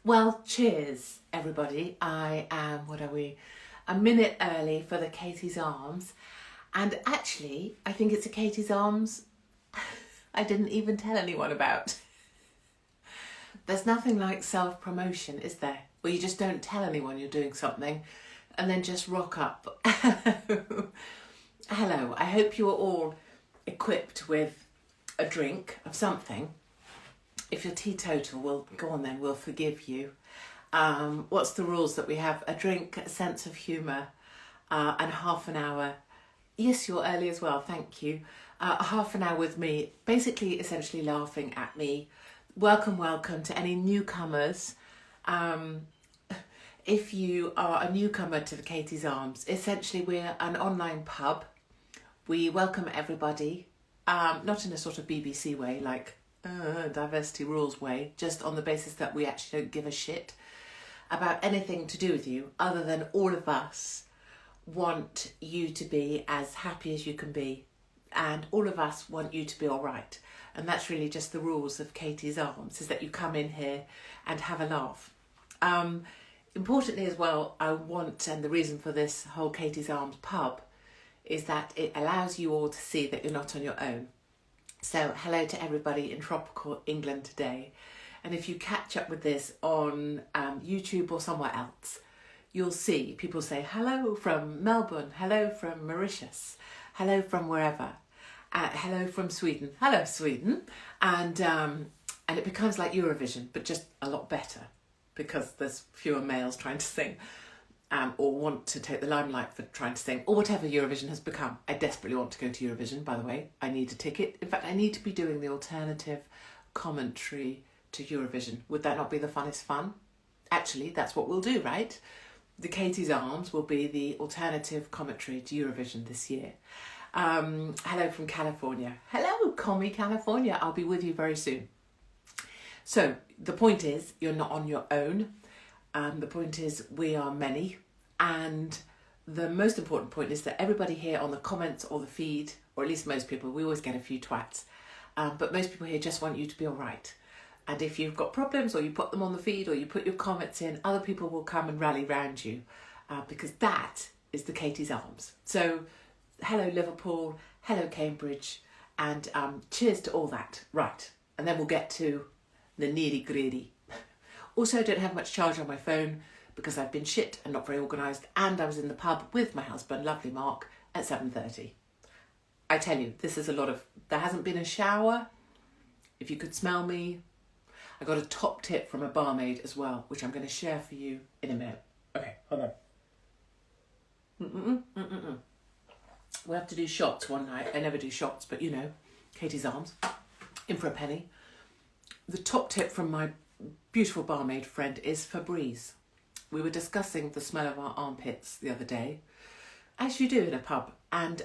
Well, cheers, everybody. I am, what are we, a minute early for the Katie's Arms. And actually, I think it's a Katie's Arms I didn't even tell anyone about. There's nothing like self-promotion, is there? Where you just don't tell anyone you're doing something and then just rock up. Hello, I hope you are all equipped with a drink of something. If you're teetotal, well, go on then, we'll forgive you. What's the rules that we have? A drink, a sense of humour, and half an hour. Yes, you're early as well, thank you. Half an hour with me, basically essentially laughing at me. Welcome to any newcomers. If you are a newcomer to the Katie's Arms, essentially we're an online pub. We welcome everybody, not in a sort of BBC way, like diversity rules way, just on the basis that we actually don't give a shit about anything to do with you, other than all of us want you to be as happy as you can be, and all of us want you to be all right. And that's really just the rules of Katie's Arms, is that you come in here and have a laugh. Importantly as well, I want, and the reason for this whole Katie's Arms pub, is that it allows you all to see that you're not on your own. So hello to everybody in tropical England today. And if you catch up with this on YouTube or somewhere else, you'll see people say hello from Melbourne, hello from Mauritius, hello from wherever, hello from Sweden, hello Sweden. And it becomes like Eurovision, but just a lot better because there's fewer males trying to sing. Or want to take the limelight for trying to sing, or whatever Eurovision has become. I desperately want to go to Eurovision, by the way. I need a ticket. In fact, I need to be doing the alternative commentary to Eurovision. Would that not be the funnest fun? Actually, that's what we'll do, right? The Katie's Arms will be the alternative commentary to Eurovision this year. Hello from California. Hello, Commie California. I'll be with you very soon. So, the point is, you're not on your own. The point is, we are many. And the most important point is that everybody here on the comments or the feed, or at least most people, we always get a few twats, but most people here just want you to be all right. And if you've got problems, or you put them on the feed, or you put your comments in, other people will come and rally round you, because that is the Katie's Arms. So hello Liverpool, hello Cambridge, and cheers to all that. Right, and then we'll get to the nitty gritty. Also, I don't have much charge on my phone because I've been shit and not very organised, and I was in the pub with my husband, lovely Mark, at 7:30. I tell you, this is a lot of... There hasn't been a shower. If you could smell me. I got a top tip from a barmaid as well, which I'm going to share for you in a minute. Okay, hold on. We'll have to do shots one night. I never do shots, but you know, Katie's Arms, in for a penny. The top tip from my beautiful barmaid friend is Febreze. We were discussing the smell of our armpits the other day, as you do in a pub, and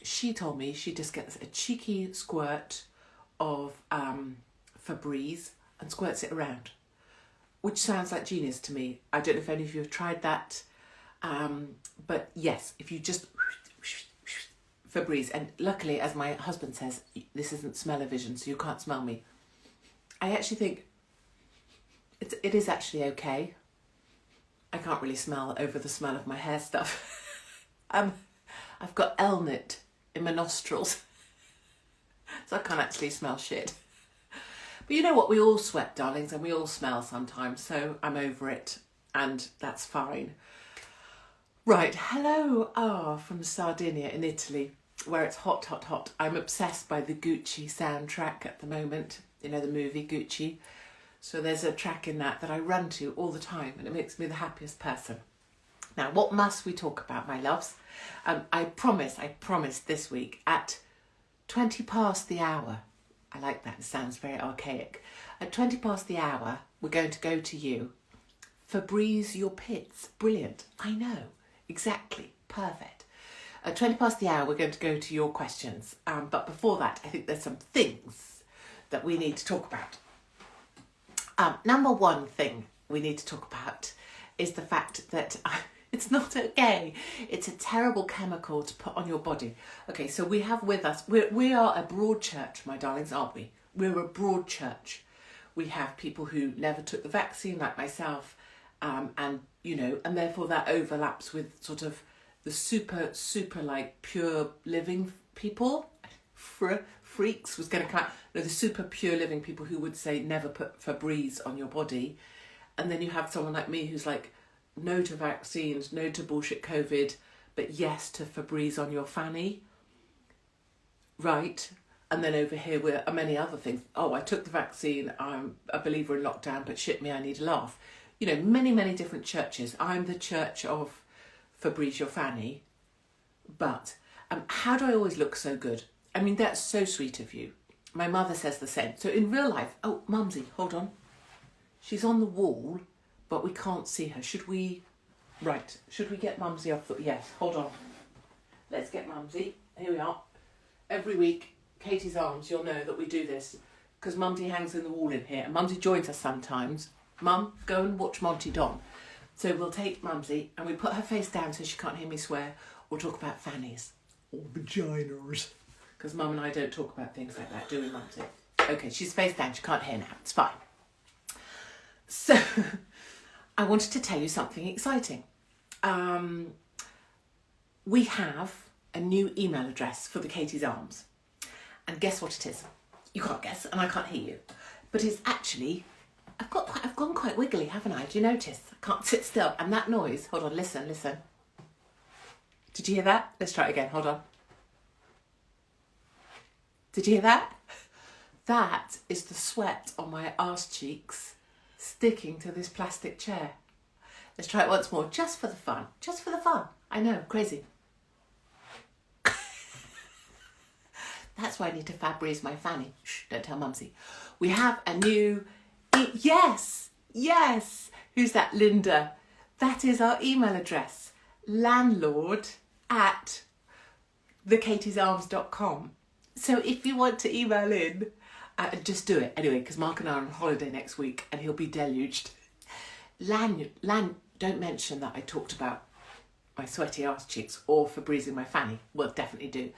she told me she just gets a cheeky squirt of Febreze and squirts it around, which sounds like genius to me. I don't know if any of you have tried that, but yes, if you just Febreze, and luckily, as my husband says, this isn't smell-o-vision, so you can't smell me. I actually think it is actually okay. I can't really smell over the smell of my hair stuff. I've got Elnit in my nostrils, so I can't actually smell shit. But you know what? We all sweat, darlings, and we all smell sometimes, so I'm over it, and that's fine. Right, hello, from Sardinia in Italy, where it's hot, hot, hot. I'm obsessed by the Gucci soundtrack at the moment. You know, the movie Gucci. So there's a track in that I run to all the time, and it makes me the happiest person. Now, what must we talk about, my loves? I promised this week at 20 past the hour. I like that, it sounds very archaic. At 20 past the hour, we're going to go to you. Febreze your pits. Brilliant. I know. Exactly. Perfect. At 20 past the hour, we're going to go to your questions. But before that, I think there's some things that we need to talk about. Number one thing we need to talk about is the fact that it's not okay. It's a terrible chemical to put on your body. Okay, so we have with us, we are a broad church, my darlings, aren't we? We're a broad church. We have people who never took the vaccine, like myself, and therefore that overlaps with sort of the super like pure living people. Freaks was going to come out. No, the super pure living people who would say never put Febreze on your body. And then you have someone like me who's like, no to vaccines, no to bullshit COVID, but yes to Febreze on your fanny. Right. And then over here were many other things. Oh, I took the vaccine. I'm a believer in lockdown, but shit me, I need a laugh. Many, many different churches. I'm the church of Febreze your fanny. But how do I always look so good? I mean, that's so sweet of you. My mother says the same. So in real life, oh, Mumsy, hold on. She's on the wall, but we can't see her. Should we get Mumsy off yes, hold on. Let's get Mumsy. Here we are. Every week, Katie's Arms, you'll know that we do this because Mumsy hangs in the wall in here and Mumsy joins us sometimes. Mum, go and watch Monty Don. So we'll take Mumsy and we put her face down so she can't hear me swear or talk about fannies or vaginas. Because Mum and I don't talk about things like that, do we, Mumsy? Okay, she's face down, she can't hear now, it's fine. So, I wanted to tell you something exciting. We have a new email address for the Katie's Arms. And guess what it is? You can't guess, and I can't hear you. But it's actually, I've gone quite wiggly, haven't I? Do you notice? I can't sit still. And that noise, hold on, listen. Did you hear that? Let's try it again, hold on. Did you hear that? That is the sweat on my arse cheeks sticking to this plastic chair. Let's try it once more, just for the fun. Just for the fun. I know, crazy. That's why I need to Febreze my fanny. Shh, don't tell Mumsy. We have a new... Yes! Who's that? Linda. That is our email address. landlord@thekatiesarms.com. So if you want to email in, just do it. Anyway, because Mark and I are on holiday next week and he'll be deluged. Don't mention that I talked about my sweaty arse cheeks or Febrezing my fanny. Well, definitely do.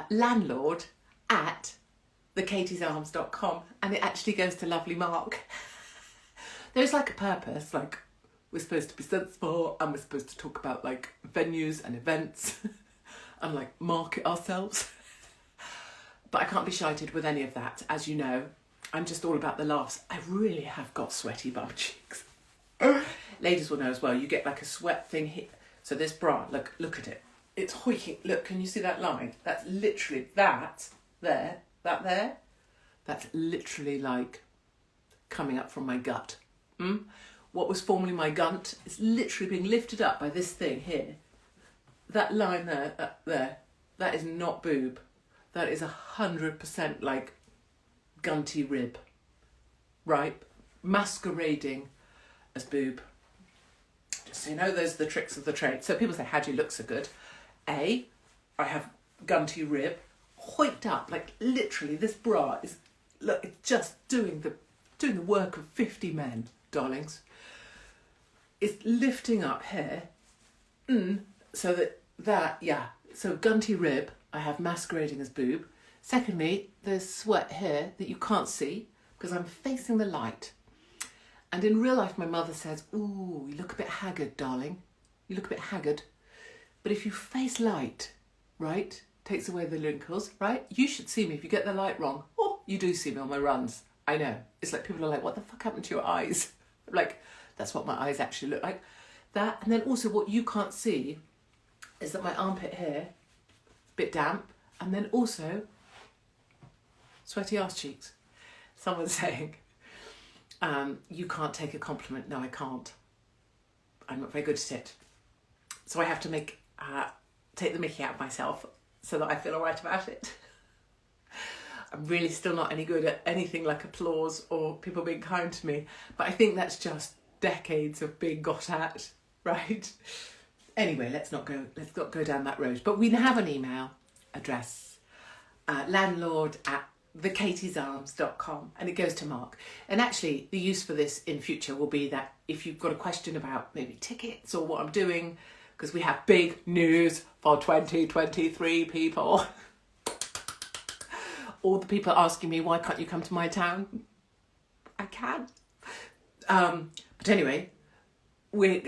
landlord@thekatiesarms.com, and it actually goes to lovely Mark. There's like a purpose, like we're supposed to be sensible and we're supposed to talk about like venues and events and like market ourselves. But I can't be shited with any of that, as you know. I'm just all about the laughs. I really have got sweaty bum cheeks. Ladies will know as well, you get like a sweat thing here. So this bra, look at it. It's hoiking. Look, can you see that line? That's literally that there. That's literally like coming up from my gut. What was formerly my gunt is literally being lifted up by this thing here. That line there, that is not boob. That is 100% like gunty rib, right? Masquerading as boob. Just so you know, those are the tricks of the trade. So people say, how do you look so good? I have gunty rib, hoiked up, like literally this bra is, look, it's just doing the work of 50 men, darlings. It's lifting up here, so so gunty rib, I have masquerading as boob. Secondly, there's sweat here that you can't see because I'm facing the light. And in real life, my mother says, ooh, you look a bit haggard, darling. You look a bit haggard. But if you face light, right, takes away the wrinkles, right? You should see me if you get the light wrong. Oh, you do see me on my runs. I know. It's like people are like, what the fuck happened to your eyes? Like, that's what my eyes actually look like. That, and then also what you can't see is that my armpit here, a bit damp, and then also sweaty arse cheeks. Someone's saying, you can't take a compliment. No, I can't. I'm not very good at it. So I have to take the mickey out of myself so that I feel all right about it. I'm really still not any good at anything like applause or people being kind to me. But I think that's just decades of being got at, right? Anyway, let's not go down that road. But we have an email address, landlord@thekatiesarms.com, and it goes to Mark. And actually, the use for this in future will be that if you've got a question about maybe tickets or what I'm doing, because we have big news for 2023 people. All the people asking me, why can't you come to my town? I can. But anyway,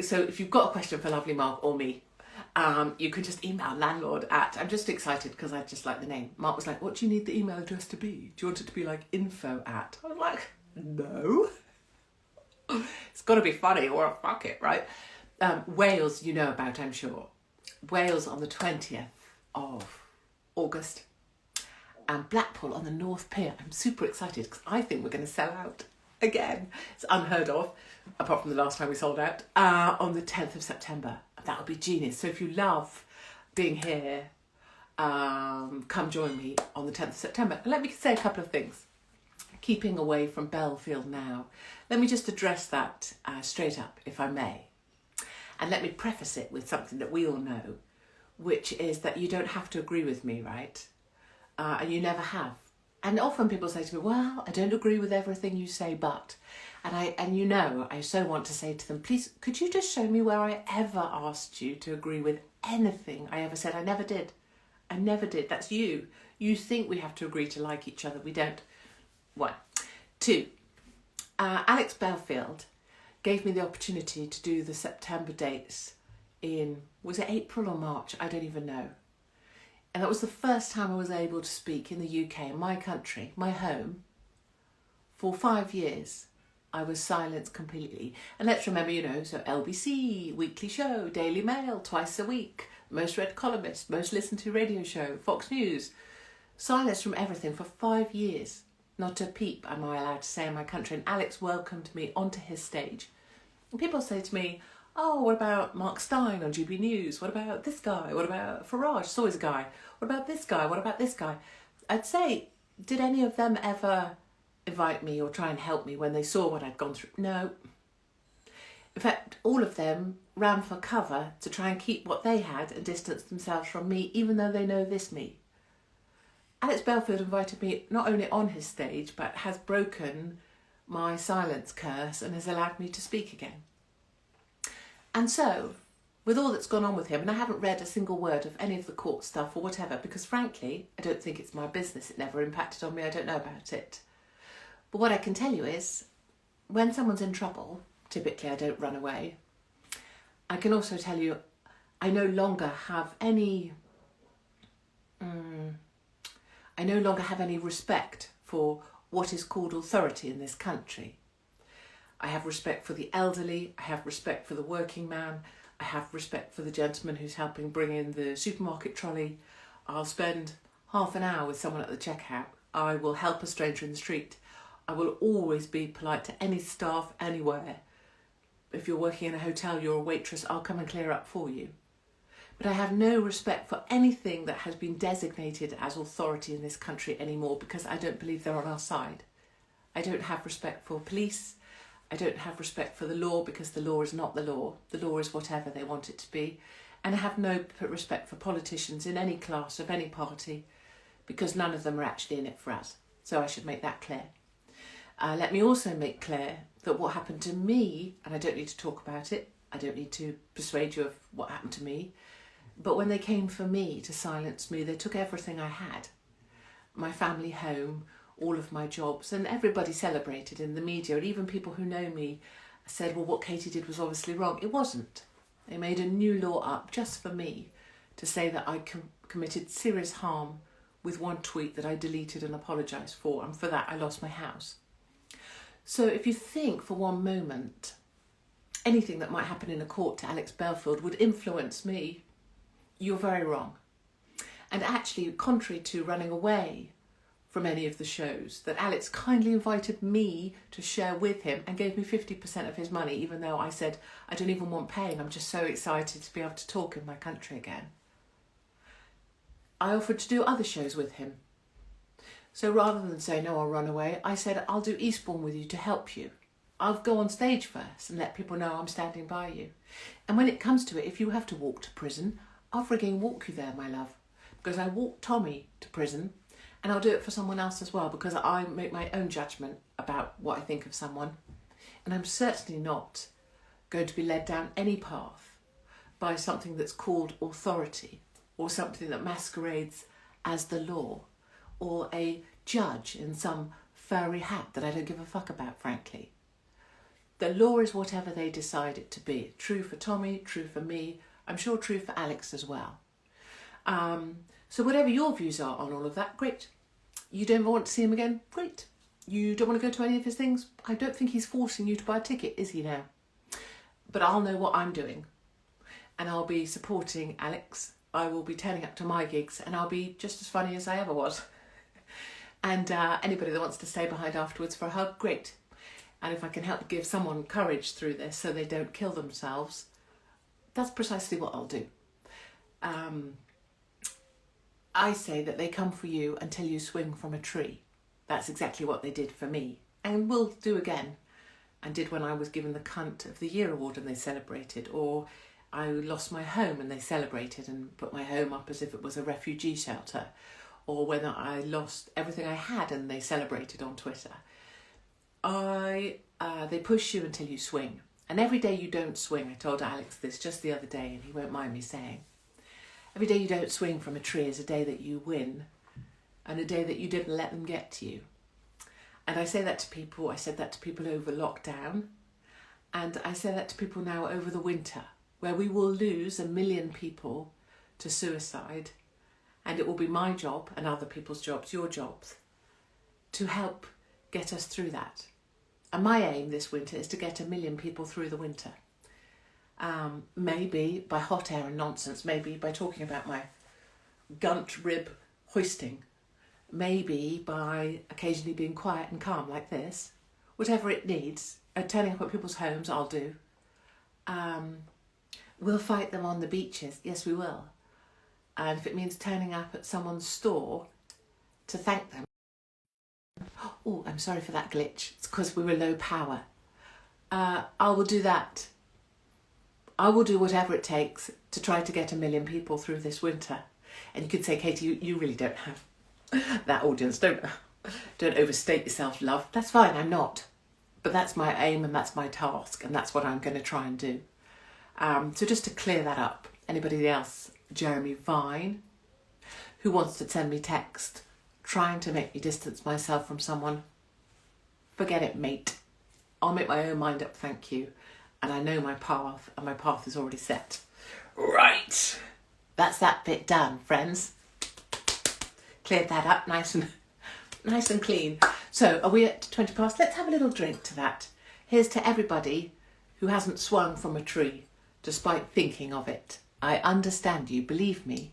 so if you've got a question for lovely Mark or me, you can just email landlord at, I'm just excited because I just like the name. Mark was like, what do you need the email address to be? Do you want it to be like info at? I was like, no. It's got to be funny or fuck it, right? Wales, you know about, I'm sure. Wales on the 20th of August. And Blackpool on the North Pier. I'm super excited because I think we're going to sell out again. It's unheard of, apart from the last time we sold out, on the 10th of September. That would be genius. So if you love being here, come join me on the 10th of September. And let me say a couple of things. Keeping away from Belfield now. Let me just address that straight up, if I may. And let me preface it with something that we all know, which is that you don't have to agree with me, right? And you never have. And often people say to me, well, I don't agree with everything you say, but... And I so want to say to them, please, could you just show me where I ever asked you to agree with anything I ever said? I never did. I never did. That's you. You think we have to agree to like each other. We don't. 1. 2. Alex Belfield gave me the opportunity to do the September dates in, was it April or March? I don't even know. And that was the first time I was able to speak in the UK, my country, my home. For 5 years, I was silenced completely. And let's remember, so LBC, Weekly Show, Daily Mail, twice a week, most read columnist, most listened to radio show, Fox News. Silenced from everything for 5 years. Not a peep am I allowed to say in my country. And Alex welcomed me onto his stage. And people say to me, oh, what about Mark Stein on GB News? What about this guy? What about Farage? It's always a guy. What about this guy? What about this guy? I'd say, did any of them ever invite me or try and help me when they saw what I'd gone through? No. In fact, all of them ran for cover to try and keep what they had and distance themselves from me, even though they know this me. Alex Belfield invited me not only on his stage, but has broken my silence curse and has allowed me to speak again. And so, with all that's gone on with him, and I haven't read a single word of any of the court stuff or whatever, because frankly, I don't think it's my business. It never impacted on me. I don't know about it. But what I can tell you is, when someone's in trouble, typically I don't run away. I can also tell you, I no longer have any respect for what is called authority in this country. I have respect for the elderly, I have respect for the working man, I have respect for the gentleman who's helping bring in the supermarket trolley. I'll spend half an hour with someone at the checkout. I will help a stranger in the street. I will always be polite to any staff anywhere. If you're working in a hotel, you're a waitress, I'll come and clear up for you. But I have no respect for anything that has been designated as authority in this country anymore, because I don't believe they're on our side. I don't have respect for police. I don't have respect for the law, because the law is not the law. The law is whatever they want it to be. And I have no respect for politicians in any class of any party, because none of them are actually in it for us. So I should make that clear. Let me also make clear that what happened to me, and I don't need to talk about it, I don't need to persuade you of what happened to me, but when they came for me to silence me, they took everything I had. My family home, all of my jobs, and everybody celebrated in the media, and even people who know me said, well, what Katie did was obviously wrong. It wasn't. They made a new law up just for me to say that I committed serious harm with one tweet that I deleted and apologised for, and for that I lost my house. So if you think for one moment anything that might happen in a court to Alex Belfield would influence me, you're very wrong. And actually, contrary to running away from any of the shows, that Alex kindly invited me to share with him and gave me 50% of his money, even though I said, I don't even want paying, I'm just so excited to be able to talk in my country again. I offered to do other shows with him. So rather than say, no, I'll run away, I said, I'll do Eastbourne with you to help you. I'll go on stage first and let people know I'm standing by you. And when it comes to it, if you have to walk to prison, I'll frigging walk you there, my love. Because I walked Tommy to prison, and I'll do it for someone else as well, because I make my own judgment about what I think of someone. And I'm certainly not going to be led down any path by something that's called authority, or something that masquerades as the law, or a judge in some furry hat that I don't give a fuck about, frankly. The law is whatever they decide it to be. True for Tommy, true for me, I'm sure true for Alex as well. So whatever your views are on all of that, great. You don't want to see him again? Great. You don't want to go to any of his things? I don't think he's forcing you to buy a ticket, is he now? But I'll know what I'm doing. And I'll be supporting Alex. I will be turning up to my gigs and I'll be just as funny as I ever was. And anybody that wants to stay behind afterwards for a hug, great. And if I can help give someone courage through this so they don't kill themselves, that's precisely what I'll do. I say that they come for you until you swing from a tree. That's exactly what they did for me and will do again, and did when I was given the Cunt of the Year award and they celebrated, or I lost my home and they celebrated and put my home up as if it was a refugee shelter, or when I lost everything I had and they celebrated on Twitter. They push you until you swing. And every day you don't swing, I told Alex this just the other day and he won't mind me saying, every day you don't swing from a tree is a day that you win and a day that you didn't let them get to you. And I say that to people, I said that to people over lockdown, and I say that to people now over the winter, where we will lose 1 million people to suicide, and it will be my job and other people's jobs, your jobs, to help get us through that. And my aim this winter is to get 1 million people through the winter. Maybe by hot air and nonsense, maybe by talking about my gunt rib hoisting, maybe by occasionally being quiet and calm like this, whatever it needs, turning up at people's homes, I'll do. We'll fight them on the beaches, yes we will. And if it means turning up at someone's store to thank them, oh, I'm sorry for that glitch, it's because we were low power. I will do that. I will do whatever it takes to try to get 1 million people through this winter. And you could say, Katie, you really don't have that audience. Don't overstate yourself, love. That's fine, I'm not. But that's my aim and that's my task and that's what I'm going to try and do. So just to clear that up, anybody else, Jeremy Vine, who wants to send me text trying to make me distance myself from someone, forget it, mate. I'll make my own mind up, thank you. And I know my path, and my path is already set. Right. That's that bit done, friends. Cleared that up nice and clean. So are we at 20 past? Let's have a little drink to that. Here's to everybody who hasn't swung from a tree, despite thinking of it. I understand you, believe me.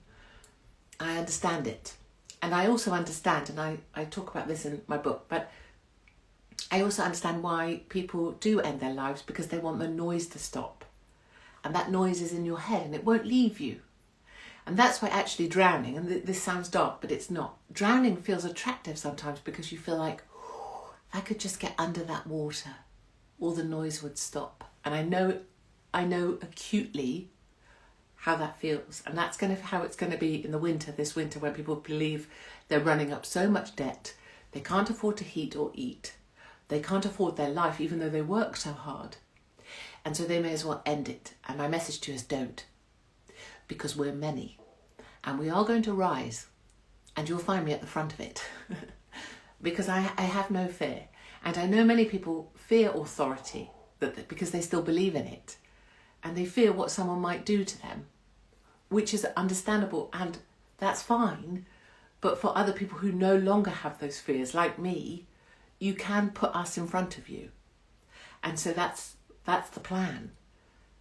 I understand it. And I also understand, and I talk about this in my book, but I also understand why people do end their lives, because they want the noise to stop. And that noise is in your head and it won't leave you. And that's why actually drowning, and this sounds dark, but it's not. Drowning feels attractive sometimes because you feel like, oh, if I could just get under that water, all the noise would stop. And I know acutely how that feels. And that's how it's going to be in the winter, this winter, when people believe they're running up so much debt, they can't afford to heat or eat. They can't afford their life, even though they work so hard. And so they may as well end it. And my message to you is don't. Because we're many. And we are going to rise. And you'll find me at the front of it. Because I have no fear. And I know many people fear authority because they still believe in it. And they fear what someone might do to them. Which is understandable, and that's fine. But for other people who no longer have those fears, like me, you can put us in front of you. And so that's the plan.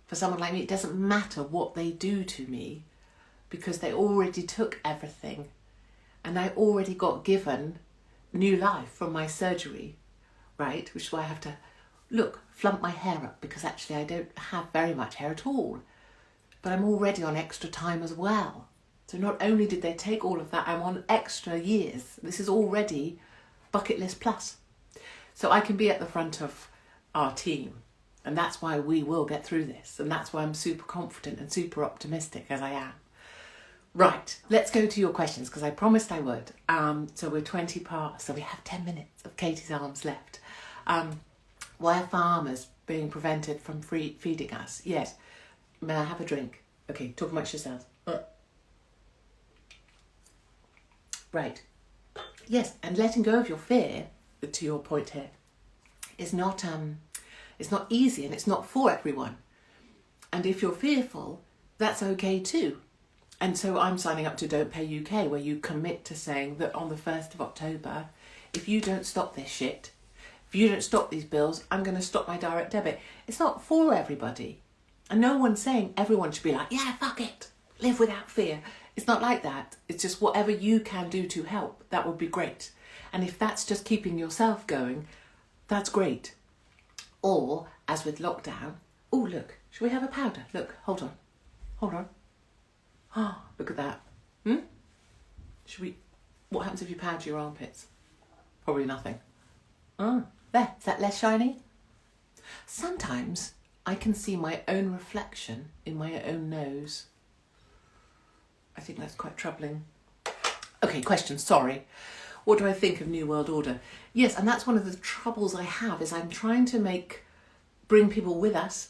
For someone like me, it doesn't matter what they do to me, because they already took everything and I already got given new life from my surgery, right? Which is why I have to, flump my hair up, because actually I don't have very much hair at all. But I'm already on extra time as well. So not only did they take all of that, I'm on extra years. This is already bucket list plus. So I can be at the front of our team. And that's why we will get through this. And that's why I'm super confident and super optimistic as I am. Right, let's go to your questions, because I promised I would. So we're 20 past, so we have 10 minutes of Katie's Arms left. Why are farmers being prevented from feeding us? Yes. May I have a drink? Okay, talk amongst yourselves. Right. Yes, and letting go of your fear to your point here, is not it's not easy and it's not for everyone. And if you're fearful, that's okay too. And so I'm signing up to Don't Pay UK, where you commit to saying that on the 1st of October, if you don't stop this shit, if you don't stop these bills, I'm going to stop my direct debit. It's not for everybody. And no one's saying everyone should be like, yeah, fuck it, live without fear. It's not like that. It's just whatever you can do to help, that would be great. And if that's just keeping yourself going, that's great. Or, as with lockdown, oh, look, should we have a powder? Look, hold on. Oh, look at that. What happens if you powder your armpits? Probably nothing. Oh, there, is that less shiny? Sometimes I can see my own reflection in my own nose. I think that's quite troubling. Okay, question, sorry. What do I think of New World Order? Yes, and that's one of the troubles I have, is I'm trying to bring people with us,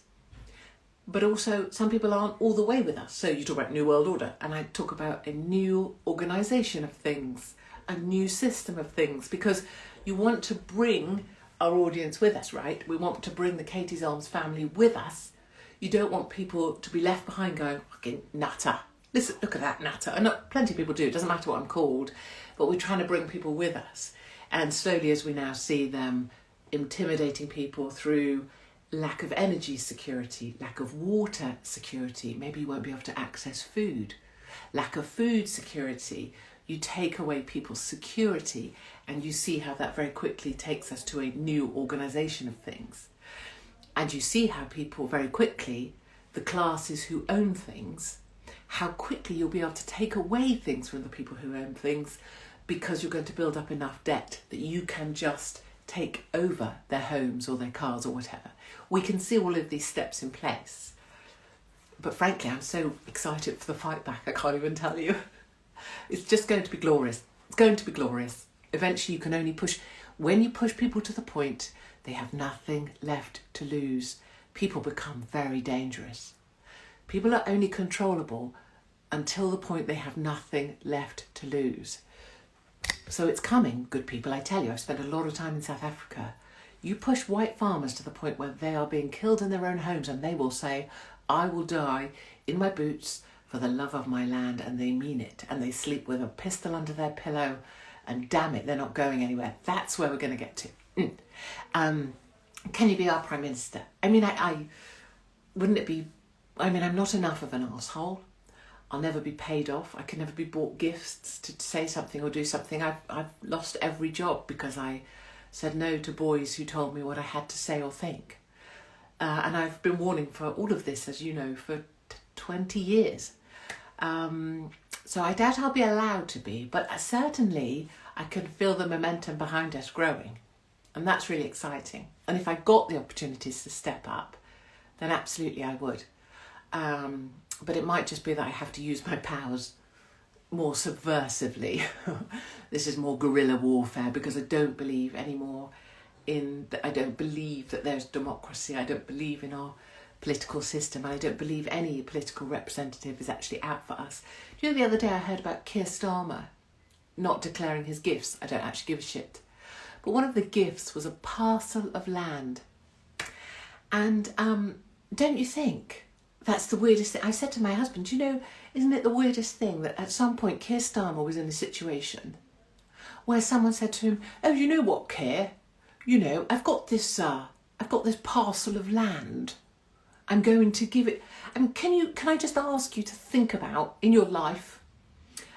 but also some people aren't all the way with us. So you talk about New World Order, and I talk about a new organisation of things, a new system of things, because you want to bring our audience with us, right? We want to bring the Katie's Arms family with us. You don't want people to be left behind going, fucking nutter. Listen, look at that nutter. And plenty of people do, it doesn't matter what I'm called, but we're trying to bring people with us. And slowly, as we now see them intimidating people through lack of energy security, lack of water security, maybe you won't be able to access food, lack of food security, you take away people's security, and you see how that very quickly takes us to a new organisation of things. And you see how people very quickly, the classes who own things, how quickly you'll be able to take away things from the people who own things, because you're going to build up enough debt that you can just take over their homes or their cars or whatever. We can see all of these steps in place. But frankly, I'm so excited for the fight back, I can't even tell you. It's just going to be glorious. It's going to be glorious. Eventually you can only push, when you push people to the point they have nothing left to lose, people become very dangerous. People are only controllable until the point they have nothing left to lose. So it's coming, good people, I tell you. I've spent a lot of time in South Africa. You push white farmers to the point where they are being killed in their own homes, and they will say, I will die in my boots for the love of my land, and they mean it. And they sleep with a pistol under their pillow, and damn it, they're not going anywhere. That's where we're going to get to. Can you be our Prime Minister? I mean, I wouldn't it be... I mean, I'm not enough of an arsehole. I'll never be paid off. I can never be bought gifts to say something or do something. I've lost every job because I said no to boys who told me what I had to say or think. And I've been warning for all of this, as you know, for 20 years. So I doubt I'll be allowed to be, but certainly I can feel the momentum behind us growing. And that's really exciting. And if I got the opportunities to step up, then absolutely I would. But it might just be that I have to use my powers more subversively. This is more guerrilla warfare, because I don't believe anymore I don't believe that there's democracy. I don't believe in our political system, and I don't believe any political representative is actually out for us. Do you know, the other day I heard about Keir Starmer not declaring his gifts. I don't actually give a shit. But one of the gifts was a parcel of land. And don't you think that's the weirdest thing? I said to my husband, you know, isn't it the weirdest thing that at some point Keir Starmer was in a situation where someone said to him, oh, you know what, Keir? You know, I've got this parcel of land. I'm going to give it. And can I just ask you to think about in your life,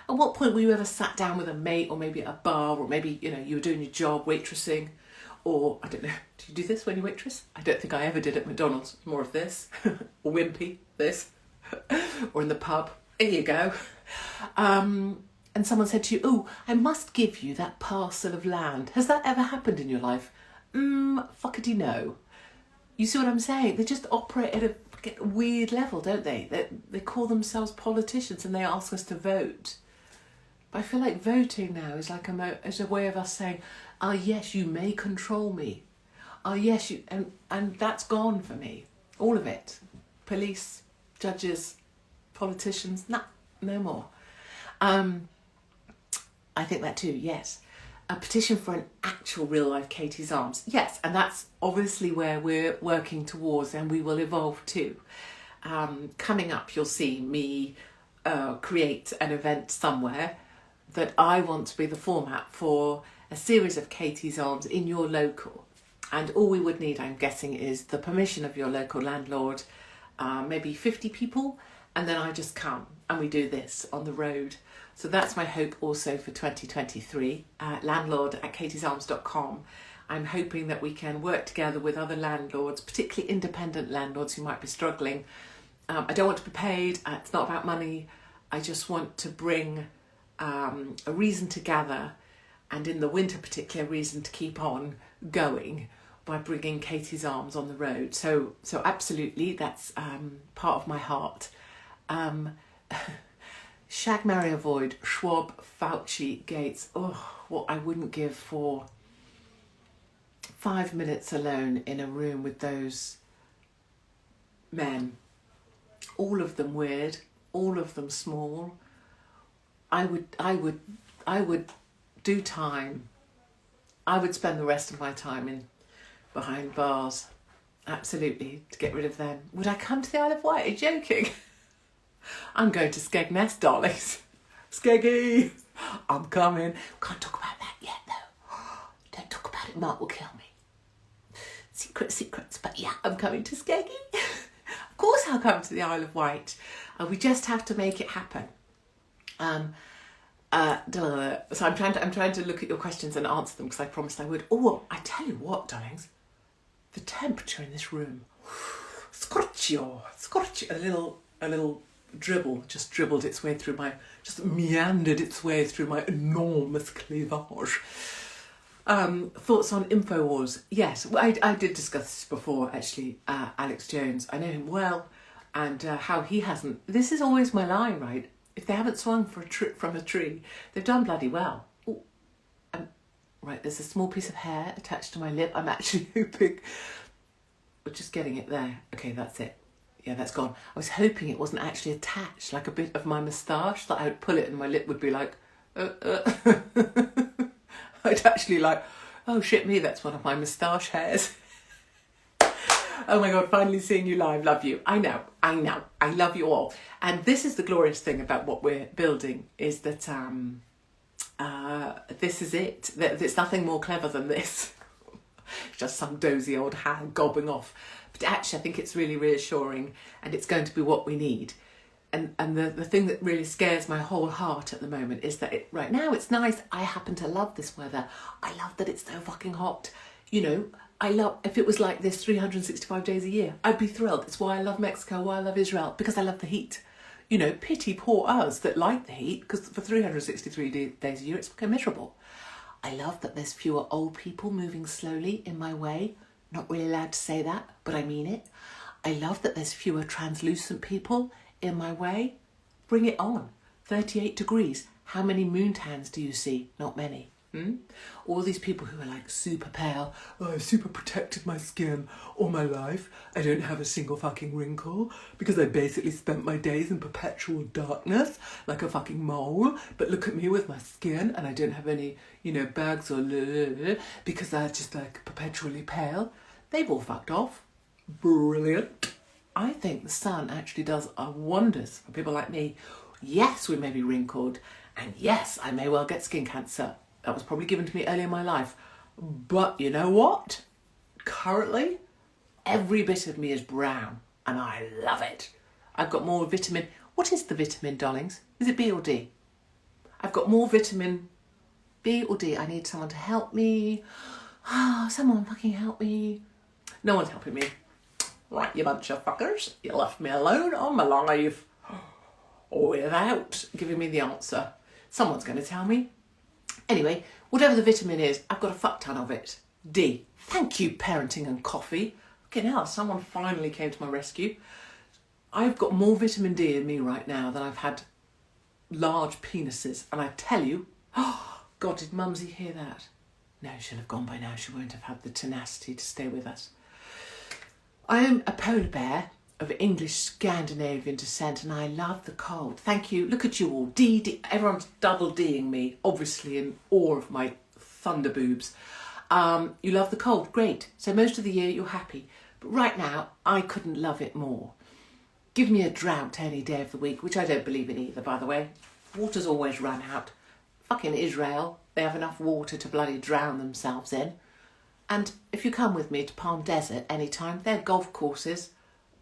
at what point were you ever sat down with a mate, or maybe at a bar, or maybe, you know, you were doing your job waitressing, or I don't know, do you do this when you waitress? I don't think I ever did at McDonald's. More of this, or wimpy, this, or in the pub. Here you go. And someone said to you, oh, I must give you that parcel of land. Has that ever happened in your life? Fuckity no. You see what I'm saying? They just operate at a weird level, don't they? They call themselves politicians and they ask us to vote. But I feel like voting now is like is a way of us saying, ah, yes, you may control me. Ah, yes, you... And that's gone for me. All of it. Police, judges, politicians, no more. I think that too, yes. a petition for an actual real life Katie's Arms. Yes, and that's obviously where we're working towards, and we will evolve too. Coming up, you'll see me create an event somewhere that I want to be the format for a series of Katie's Arms in your local. And all we would need, I'm guessing, is the permission of your local landlord, maybe 50 people, and then I just come and we do this on the road. So that's my hope also for 2023. Landlord@katiesarms.com. I'm hoping that we can work together with other landlords, particularly independent landlords who might be struggling. I don't want to be paid. It's not about money. I just want to bring a reason to gather, and in the winter particular, a reason to keep on going by bringing Katie's Arms on the road. So absolutely, that's part of my heart. Shag, marry, avoid, Schwab, Fauci, Gates. Oh, what I wouldn't give for 5 minutes alone in a room with those men. All of them weird, all of them small. I would do time. I would spend the rest of my time behind bars. Absolutely, to get rid of them. Would I come to the Isle of Wight? Are you joking? I'm going to Skegness, darlings. Skeggy! I'm coming. Can't talk about that yet, though. Don't talk about it, Mark will kill me. Secrets, but yeah, I'm coming to Skeggy. Of course I'll come to the Isle of Wight. We just have to make it happen. So I'm trying to look at your questions and answer them because I promised I would. Oh, I tell you what, darlings. The temperature in this room. Scorchio. A little dribble just dribbled its way through just meandered its way through my enormous cleavage. Thoughts on InfoWars? Yes, I did discuss this before, actually. Alex Jones, I know him well, and how he hasn't. This is always my line, right? If they haven't swung from a tree, they've done bloody well. Ooh, right, there's a small piece of hair attached to my lip. I'm actually hoping. We're just getting it there. Okay, that's it. Yeah, that's gone. I was hoping it wasn't actually attached, like a bit of my moustache, that I would pull it and my lip would be like, I'd actually like, oh shit me, that's one of my moustache hairs. Oh my God, finally seeing you live. Love you. I know. I love you all. And this is the glorious thing about what we're building, is that this is it. There's nothing more clever than this. Just some dozy old hag gobbing off. But actually, I think it's really reassuring, and it's going to be what we need. And the thing that really scares my whole heart at the moment is that right now it's nice. I happen to love this weather. I love that it's so fucking hot. You know, I love, if it was like this 365 days a year, I'd be thrilled. It's why I love Mexico, why I love Israel, because I love the heat. You know, pity poor us that like the heat, because for 363 days a year, it's miserable. I love that there's fewer old people moving slowly in my way. Not really allowed to say that, but I mean it. I love that there's fewer translucent people in my way. Bring it on. 38 degrees. How many moontans do you see? Not many. All these people who are like super pale. Oh, I've super protected my skin all my life. I don't have a single fucking wrinkle because I basically spent my days in perpetual darkness like a fucking mole. But look at me with my skin, and I don't have any, bags or because I'm just like perpetually pale. They've all fucked off. Brilliant. I think the sun actually does wonders for people like me. Yes, we may be wrinkled, and yes, I may well get skin cancer. That was probably given to me early in my life. But you know what? Currently, every bit of me is brown, and I love it. I've got more vitamin. What is the vitamin, darlings? Is it B or D? I've got more vitamin B or D. I need someone to help me. Someone fucking help me. No one's helping me. Right, you bunch of fuckers. You left me alone all my life without giving me the answer. Someone's going to tell me. Anyway, whatever the vitamin is, I've got a fuck ton of it. D. Thank you, parenting and coffee. Okay, now someone finally came to my rescue. I've got more vitamin D in me right now than I've had large penises. And I tell you, oh, God, did Mumsy hear that? No, she'll have gone by now. She won't have had the tenacity to stay with us. I am a polar bear of English Scandinavian descent, and I love the cold. Thank you. Look at you all. D. Everyone's double D'ing me, obviously in awe of my thunder boobs. You love the cold, great. So most of the year you're happy. But right now, I couldn't love it more. Give me a drought any day of the week, which I don't believe in either, by the way. Water's always run out. Fucking Israel, they have enough water to bloody drown themselves in. And if you come with me to Palm Desert anytime, they're golf courses,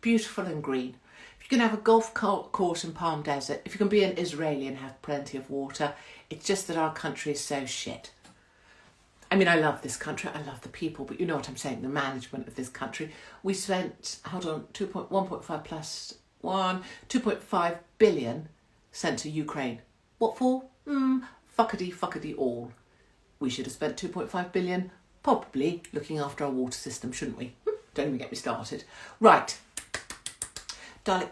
beautiful and green. If you can have a golf course in Palm Desert, if you can be an Israeli and have plenty of water, it's just that our country is so shit. I mean, I love this country, I love the people, but you know what I'm saying, the management of this country. We spent, 1.5 plus 1, 2.5 billion sent to Ukraine. What for? Fuckety all. We should have spent 2.5 billion probably looking after our water system, shouldn't we? Don't even get me started. Right. Darling,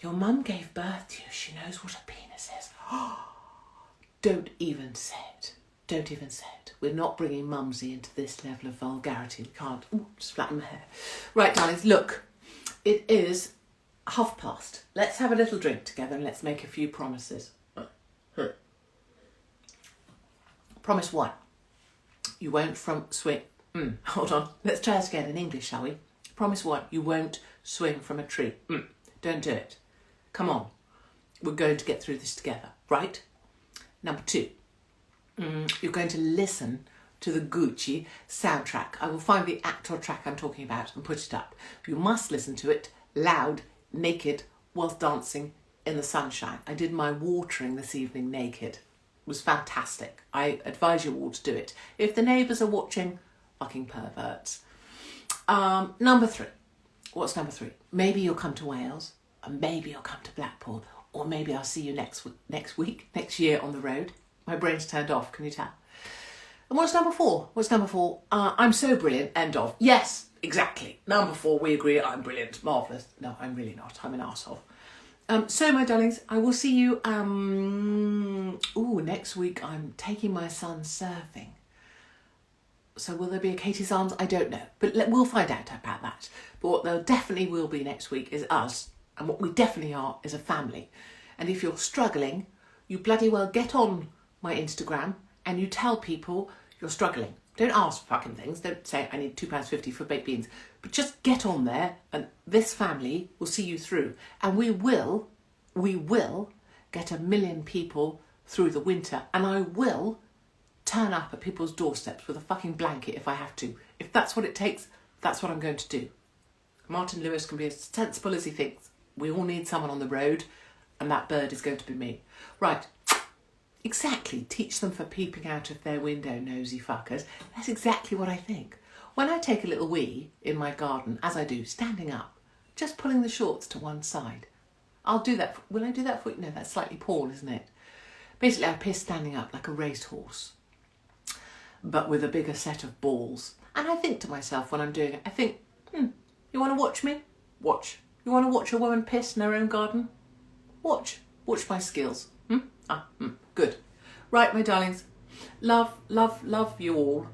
your mum gave birth to you. She knows what a penis is. Don't even say it. Don't even say it. We're not bringing Mumsy into this level of vulgarity. We can't. Ooh, just flatten my hair. Right, darlings, look. It is 1:30. Let's have a little drink together and let's make a few promises. Promise 1. You won't swing. Hold on. Let's try this again in English, shall we? Promise 1. You won't swing from a tree. Don't do it. Come on. We're going to get through this together, right? Number 2. You're going to listen to the Gucci soundtrack. I will find the act or track I'm talking about and put it up. You must listen to it loud, naked, whilst dancing in the sunshine. I did my watering this evening naked. It was fantastic. I advise you all to do it. If the neighbours are watching, fucking perverts. Number 3. What's number 3? Maybe you'll come to Wales, and maybe you'll come to Blackpool, or maybe I'll see you next year on the road. My brain's turned off, can you tell? And what's number 4? I'm so brilliant, end of. Yes, exactly. Number 4, we agree, I'm brilliant, marvellous. No, I'm really not, I'm an arsehole. So, my darlings, I will see you, next week I'm taking my son surfing. So will there be a Katie's Arms? I don't know, but we'll find out about that. But what there definitely will be next week is us, and what we definitely are is a family. And if you're struggling, you bloody well get on my Instagram and you tell people you're struggling. Don't ask fucking things. Don't say, I need £2.50 for baked beans. But just get on there and this family will see you through. And we will get 1 million people through the winter. And I will turn up at people's doorsteps with a fucking blanket if I have to. If that's what it takes, that's what I'm going to do. Martin Lewis can be as sensible as he thinks. We all need someone on the road, and that bird is going to be me. Right. Exactly. Teach them for peeping out of their window, nosy fuckers. That's exactly what I think. When I take a little wee in my garden, as I do, standing up, just pulling the shorts to one side. I'll do that. Will I do that for you? No, that's slightly Paul, isn't it? Basically, I piss standing up like a racehorse, but with a bigger set of balls. And I think to myself when I'm doing it, I think, you want to watch me? Watch. You want to watch a woman piss in her own garden? Watch. Watch my skills. Good. Right, my darlings. Love, love, love you all.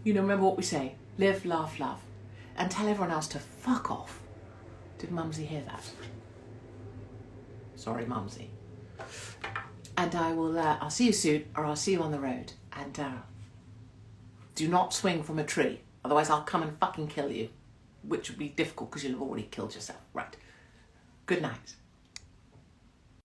You know, remember what we say. Live, laugh, love. And tell everyone else to fuck off. Did Mumsy hear that? Sorry, Mumsy. And I'll see you soon, or I'll see you on the road. And do not swing from a tree. Otherwise I'll come and fucking kill you. Which would be difficult because you'll have already killed yourself. Right. Good night.